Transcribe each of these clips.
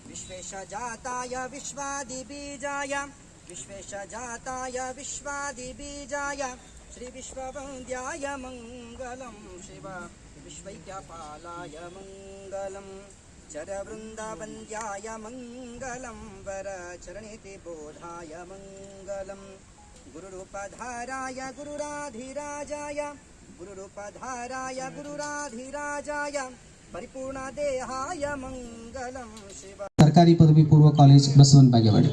विश्वेशजाताय विश्वादिबीजाय विश्वेशजाताय विश्वादिबीजाय श्री विश्ववन्द्याय मंगलम शिव विश्वैक्यपालाय मंगलम चरवृन्दावन्द्याय मंगलम वरचरणिति बोधाय मंगलम गुरुरूपधाराय गुरुराधिराजाय गुरुरूपधाराय गुरुराधिराजाय परिपूर्ण देहाय मंगलम शिव। सरकारी पदवी पूर्व कॉलेज बसवन बागेवाडी।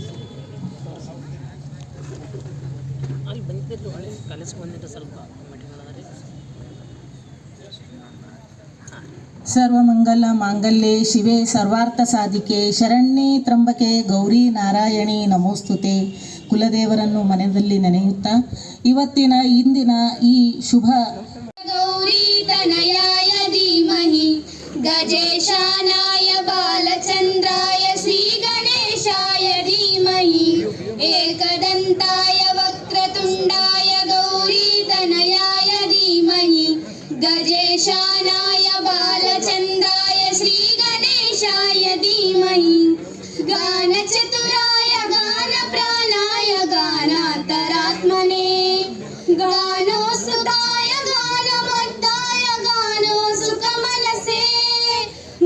सर्वमंगल मांगल्ये शिवे सर्वार्थ साधिके शरण्ये त्र्यंबके गौरी ನಾರಾಯಣಿ ನಮೋಸ್ತುತೆ। ಕುಲದೇವರನ್ನು ಮನೆಯಲ್ಲಿ ನೆನೆಯುತ್ತಾ ಇವತ್ತಿನ ಇಂದಿನ ಈ ಶುಭ ಗೌರಿ ತನಯಾಯ ಧೀಮಹಿ ಗಜೇಶಾನಾಯ ಬಾಲಚಂದ್ರಾಯ ಶ್ರೀ ಗಣೇಶಾಯ ಧೀಮಹಿ ಏಕದಂತಾಯ ವಕ್ರತುಂಡಾಯ ಗೌರಿ ತನಯಾಯ ಧೀಮಹಿ ಗಜೇಶಾನಾಯ ಬಾಲಚಂದ್ರಾಯ ಶ್ರೀ ಗಣೇಶಾಯ ಧೀಮಹಿ ಗಾನಚತುರಾಯ ಗಾನ ಪ್ರಾಣಾಯ ಗಾನಾಂತರಾತ್ಮನೇ ಗಾನೋಸುತಾಯ ಗಾನಮದ್ದಾಯ ಗಾನೋಸುತ ಮನಸೇ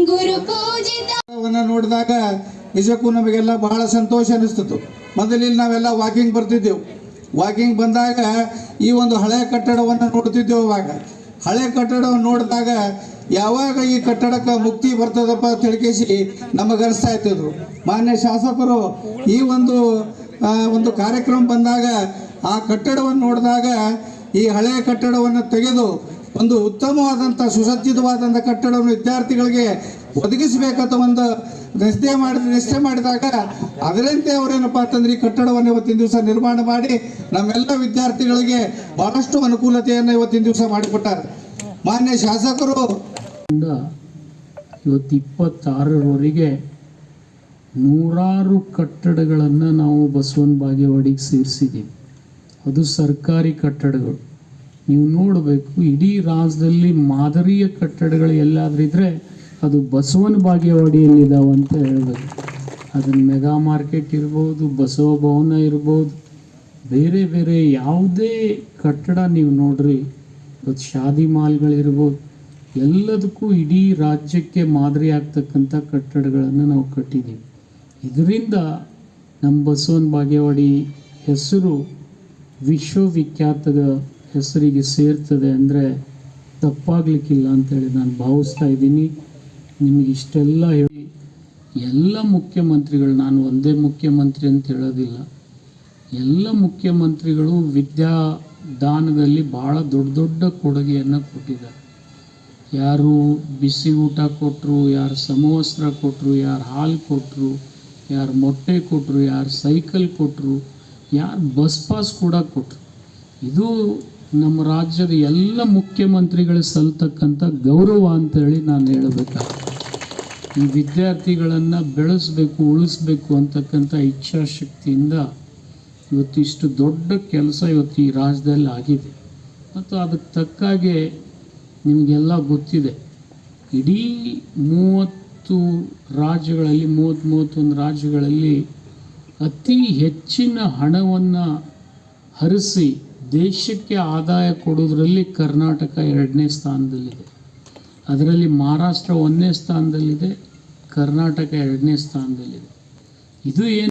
ಗುರು ಪೂಜಿತ ನೋಡಿದಾಗ ನಿಜಕ್ಕೂ ನಮಗೆಲ್ಲ ಬಹಳ ಸಂತೋಷ ಅನಿಸ್ತಿತ್ತು. ಮೊದಲಿಲ್ಲಿ ನಾವೆಲ್ಲ ವಾಕಿಂಗ್ ಬರ್ತಿದ್ದೆವು. ವಾಕಿಂಗ್ ಬಂದಾಗ ಈ ಒಂದು ಹಳೆ ಕಟ್ಟಡವನ್ನು ನೋಡ್ತಿದ್ದೆವು. ಅವಾಗ ಹಳೆ ಕಟ್ಟಡವನ್ನು ನೋಡಿದಾಗ ಯಾವಾಗ ಈ ಕಟ್ಟಡಕ್ಕೆ ಮುಕ್ತಿ ಬರ್ತದಪ್ಪ ತಿಳ್ಕೇಸಿ ನಮಗನಿಸ್ತಾ ಇರ್ತಿದ್ರು. ಮಾನ್ಯ ಶಾಸಕರು ಈ ಒಂದು ಕಾರ್ಯಕ್ರಮ ಬಂದಾಗ ಆ ಕಟ್ಟಡವನ್ನು ನೋಡಿದಾಗ ಈ ಹಳೆಯ ಕಟ್ಟಡವನ್ನು ತೆಗೆದು ಒಂದು ಉತ್ತಮವಾದಂಥ ಸುಸಜ್ಜಿತವಾದಂಥ ಕಟ್ಟಡವನ್ನು ವಿದ್ಯಾರ್ಥಿಗಳಿಗೆ ಒದಗಿಸಬೇಕಂತ ಒಂದು ನಿಶ್ಚಯ ಮಾಡಿದಾಗ ಅದರಂತೆ ಅವರೇನಪ್ಪ ಅಂತಂದ್ರೆ ಈ ಕಟ್ಟಡವನ್ನು ಇವತ್ತಿನ ದಿವಸ ನಿರ್ಮಾಣ ಮಾಡಿ ನಮ್ಮೆಲ್ಲ ವಿದ್ಯಾರ್ಥಿಗಳಿಗೆ ಬಹಳಷ್ಟು ಅನುಕೂಲತೆಯನ್ನು ಇವತ್ತಿನ ದಿವಸ ಮಾಡಿಕೊಟ್ಟಾರೆ ಮಾನ್ಯ ಶಾಸಕರು. ಇವತ್ತು 26ರವರೆಗೆ ನೂರಾರು ಕಟ್ಟಡಗಳನ್ನು ನಾವು ಬಸವನ ಬಾಗೇವಾಡಿಗೆ ಸೇರಿಸಿದ್ದೀವಿ. ಅದು ಸರ್ಕಾರಿ ಕಟ್ಟಡಗಳು. ನೀವು ನೋಡಬೇಕು, ಇಡೀ ರಾಜ್ಯದಲ್ಲಿ ಮಾದರಿಯ ಕಟ್ಟಡಗಳು ಎಲ್ಲಾದ್ರೂ ಇದ್ದರೆ ಅದು ಬಸವನ ಬಾಗೇವಾಡಿಯಲ್ಲಿದ್ದಾವೆ ಅಂತ ಹೇಳಬೇಕು. ಅದನ್ನು ಮೆಗಾ ಮಾರ್ಕೆಟ್ ಇರ್ಬೋದು, ಬಸವ ಭವನ ಇರ್ಬೋದು, ಬೇರೆ ಬೇರೆ ಯಾವುದೇ ಕಟ್ಟಡ ನೀವು ನೋಡ್ರಿ, ಇವತ್ತು ಶಾದಿ ಮಾಲ್ಗಳಿರ್ಬೋದು, ಎಲ್ಲದಕ್ಕೂ ಇಡೀ ರಾಜ್ಯಕ್ಕೆ ಮಾದರಿ ಆಗ್ತಕ್ಕಂಥ ಕಟ್ಟಡಗಳನ್ನು ನಾವು ಕಟ್ಟಿದ್ದೀವಿ. ಇದರಿಂದ ನಮ್ಮ ಬಸವನ ಬಾಗೇವಾಡಿ ಹೆಸರು ವಿಶ್ವವಿಖ್ಯಾತದ ಹೆಸರಿಗೆ ಸೇರ್ತದೆ ಅಂದರೆ ತಪ್ಪಾಗಲಿಕ್ಕಿಲ್ಲ ಅಂತೇಳಿ ನಾನು ಭಾವಿಸ್ತಾ ಇದ್ದೀನಿ. ನಿಮಗೆ ಇಷ್ಟೆಲ್ಲ ಹೇಳಿ ಎಲ್ಲ ಮುಖ್ಯಮಂತ್ರಿಗಳು, ನಾನು ಒಂದೇ ಮುಖ್ಯಮಂತ್ರಿ ಅಂತ ಹೇಳೋದಿಲ್ಲ, ಎಲ್ಲ ಮುಖ್ಯಮಂತ್ರಿಗಳು ವಿದ್ಯಾದಾನದಲ್ಲಿ ಭಾಳ ದೊಡ್ಡ ದೊಡ್ಡ ಕೊಡುಗೆಯನ್ನು ಕೊಟ್ಟಿದ್ದಾರೆ. ಯಾರು ಬಿಸಿ ಊಟ ಕೊಟ್ಟರು, ಯಾರು ಸಮವಸ್ತ್ರ ಕೊಟ್ಟರು, ಯಾರು ಹಾಲು ಕೊಟ್ಟರು, ಯಾರು ಮೊಟ್ಟೆ ಕೊಟ್ಟರು, ಯಾರು ಸೈಕಲ್ ಕೊಟ್ಟರು, ಯಾರು ಬಸ್ ಪಾಸ್ ಕೂಡ ಕೊಟ್ಟರು. ಇದು ನಮ್ಮ ರಾಜ್ಯದ ಎಲ್ಲ ಮುಖ್ಯಮಂತ್ರಿಗಳು ಸಲ್ತಕ್ಕಂಥ ಗೌರವ ಅಂತೇಳಿ ನಾನು ಹೇಳಬೇಕಾಗ್ತದೆ. ಈ ವಿದ್ಯಾರ್ಥಿಗಳನ್ನು ಬೆಳೆಸಬೇಕು, ಉಳಿಸ್ಬೇಕು ಅಂತಕ್ಕಂಥ ಇಚ್ಛಾಶಕ್ತಿಯಿಂದ ಇವತ್ತಿಷ್ಟು ದೊಡ್ಡ ಕೆಲಸ ಇವತ್ತು ಈ ರಾಜ್ಯದಲ್ಲಿ ಆಗಿದೆ. ಮತ್ತು ಅದಕ್ಕೆ ತಕ್ಕಾಗೆ ನಿಮಗೆಲ್ಲ ಗೊತ್ತಿದೆ, ಇಡೀ 30 ರಾಜ್ಯಗಳಲ್ಲಿ 31 ರಾಜ್ಯಗಳಲ್ಲಿ ಅತಿ ಹೆಚ್ಚಿನ ಹಣವನ್ನು ಹರಿಸಿ ದೇಶಕ್ಕೆ ಆದಾಯ ಕೊಡೋದ್ರಲ್ಲಿ ಕರ್ನಾಟಕ 2ನೇ ಸ್ಥಾನದಲ್ಲಿದೆ. ಅದರಲ್ಲಿ ಮಹಾರಾಷ್ಟ್ರ 1ನೇ ಸ್ಥಾನದಲ್ಲಿದೆ, ಕರ್ನಾಟಕ 2ನೇ ಸ್ಥಾನದಲ್ಲಿದೆ. ಇದು ಏನು